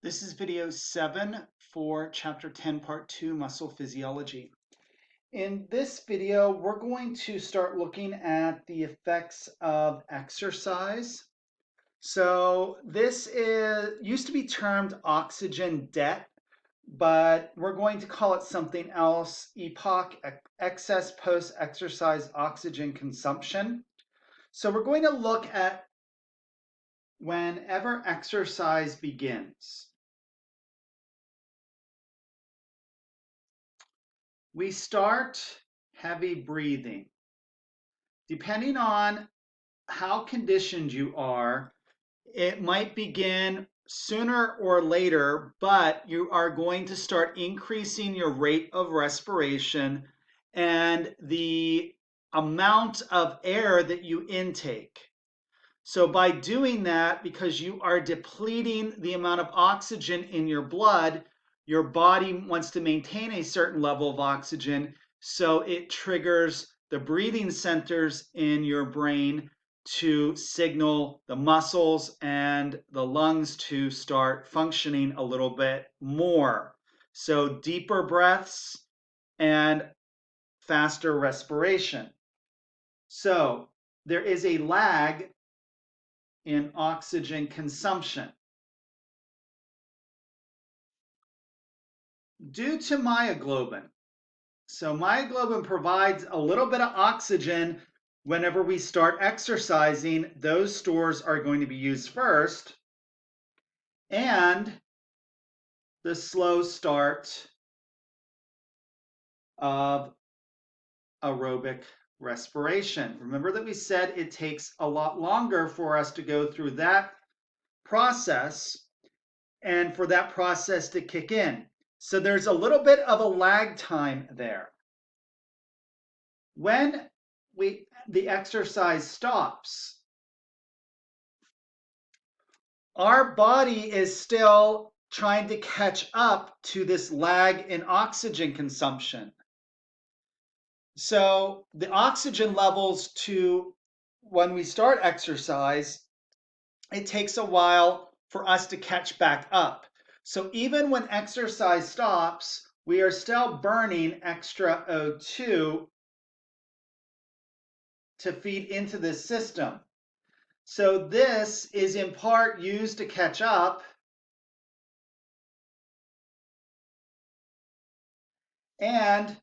This is video 7 for chapter 10, part 2, muscle physiology. In this video, we're going to start looking at the effects of exercise. So this used to be termed oxygen debt, but we're going to call it something else, Epoc, excess post-exercise oxygen consumption. So we're going to look at whenever exercise begins. We start heavy breathing. Depending on how conditioned you are, it might begin sooner or later, but you are going to start increasing your rate of respiration and the amount of air that you intake. So by doing that, because you are depleting the amount of oxygen in your blood, your body wants to maintain a certain level of oxygen, so it triggers the breathing centers in your brain to signal the muscles and the lungs to start functioning a little bit more. So deeper breaths and faster respiration. So there is a lag in oxygen consumption. Due to myoglobin. So myoglobin provides a little bit of oxygen whenever we start exercising. Those stores are going to be used first. And the slow start of aerobic respiration. Remember that we said it takes a lot longer for us to go through that process and for that process to kick in. So there's a little bit of a lag time there. When the exercise stops, our body is still trying to catch up to this lag in oxygen consumption. So the oxygen levels to when we start exercise, it takes a while for us to catch back up. So even when exercise stops, we are still burning extra O2 to feed into this system. So this is in part used to catch up and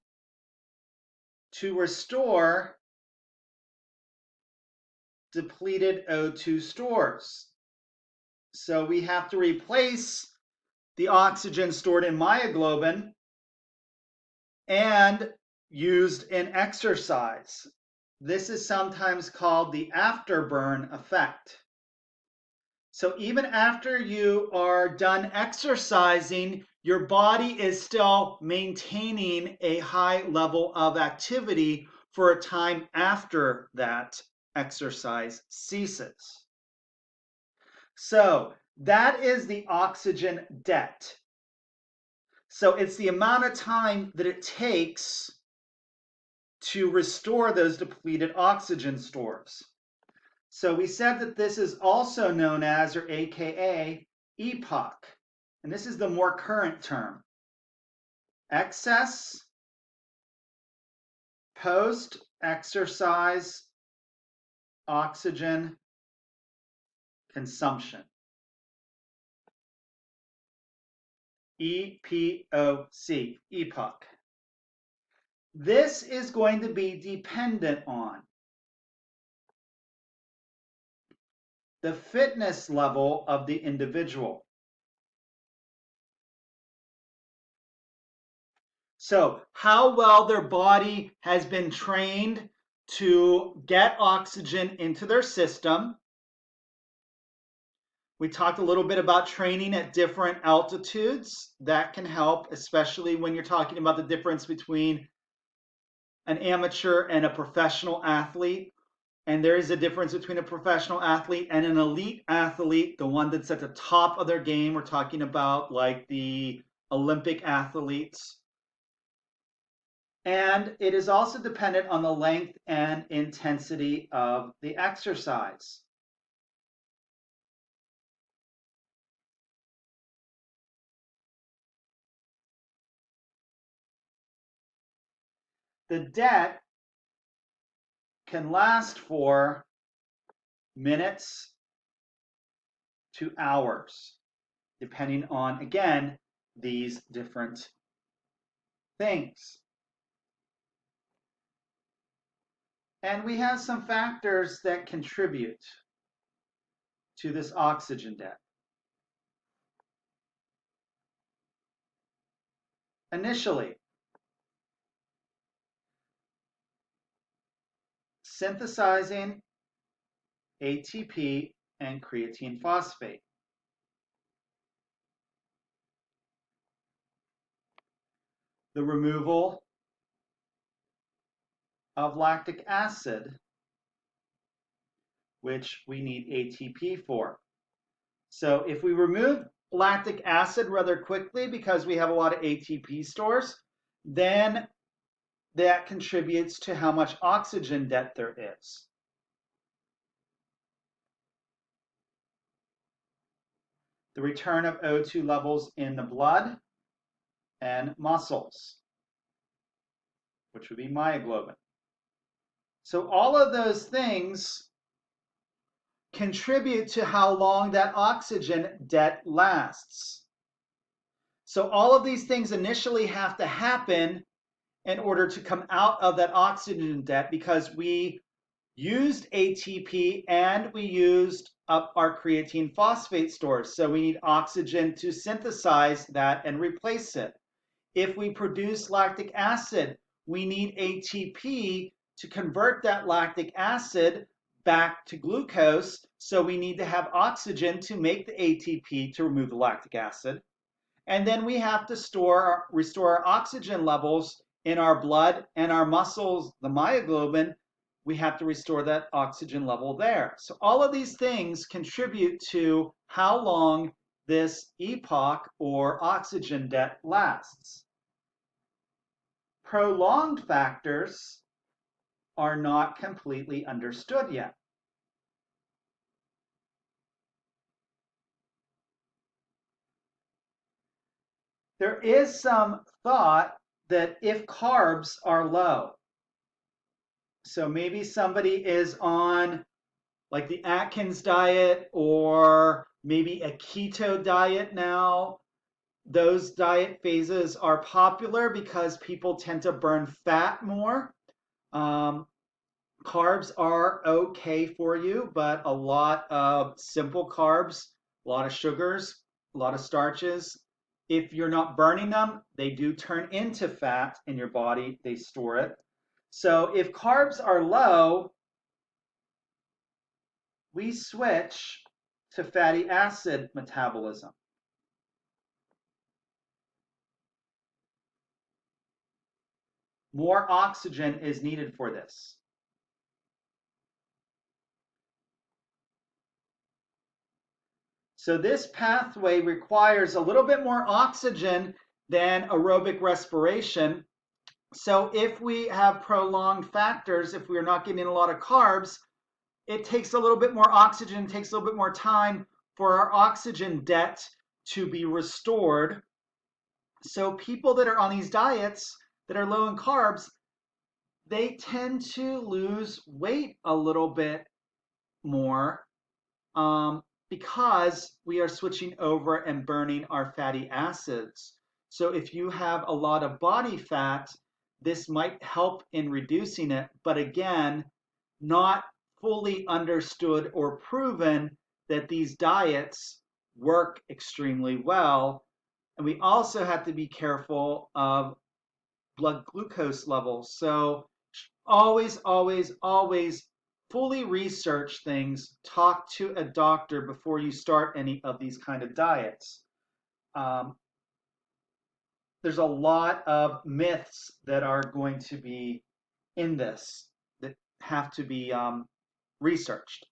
to restore depleted O2 stores. So we have to replace the oxygen stored in myoglobin and used in exercise. This is sometimes called the afterburn effect. So even after you are done exercising, your body is still maintaining a high level of activity for a time after that exercise ceases. So that is the oxygen debt. So it's the amount of time that it takes to restore those depleted oxygen stores. So we said that this is also known as, or AKA, Epoc. And this is the more current term. Excess post-exercise oxygen consumption. EPOC, Epoc. This is going to be dependent on the fitness level of the individual. So how well their body has been trained to get oxygen into their system. We talked a little bit about training at different altitudes. That can help, especially when you're talking about the difference between an amateur and a professional athlete. And there is a difference between a professional athlete and an elite athlete, the one that's at the top of their game. We're talking about like the Olympic athletes. And it is also dependent on the length and intensity of the exercise. the debt can last for minutes to hours, depending on, again, these different things. And we have some factors that contribute to this oxygen debt. Initially, synthesizing ATP and creatine phosphate. The removal of lactic acid, which we need ATP for. So if we remove lactic acid rather quickly because we have a lot of ATP stores, then that contributes to how much oxygen debt there is. The return of O2 levels in the blood and muscles, which would be myoglobin. So all of those things contribute to how long that oxygen debt lasts. So all of these things initially have to happen in order to come out of that oxygen debt, because we used ATP and we used up our creatine phosphate stores. So we need oxygen to synthesize that and replace it. If we produce lactic acid, we need ATP to convert that lactic acid back to glucose. So we need to have oxygen to make the ATP to remove the lactic acid. And then we have to restore our oxygen levels in our blood and our muscles, the myoglobin. We have to restore that oxygen level there. So all of these things contribute to how long this epoch or oxygen debt lasts. Prolonged factors are not completely understood yet. There is some thought that if carbs are low, so maybe somebody is on like the Atkins diet or maybe a keto diet now. Those diet phases are popular because people tend to burn fat more. Carbs are okay for you, but a lot of simple carbs, a lot of sugars, a lot of starches, if you're not burning them, they do turn into fat in your body. They store it. So if carbs are low, we switch to fatty acid metabolism. More oxygen is needed for this. So this pathway requires a little bit more oxygen than aerobic respiration. So if we have prolonged factors, if we're not getting a lot of carbs, it takes a little bit more oxygen, takes a little bit more time for our oxygen debt to be restored. So people that are on these diets that are low in carbs, they tend to lose weight a little bit more because we are switching over and burning our fatty acids. So if you have a lot of body fat, this might help in reducing it, but again, not fully understood or proven that these diets work extremely well. And we also have to be careful of blood glucose levels. So always, always, always fully research things. Talk to a doctor before you start any of these kind of diets. There's a lot of myths that are going to be in this that have to be researched.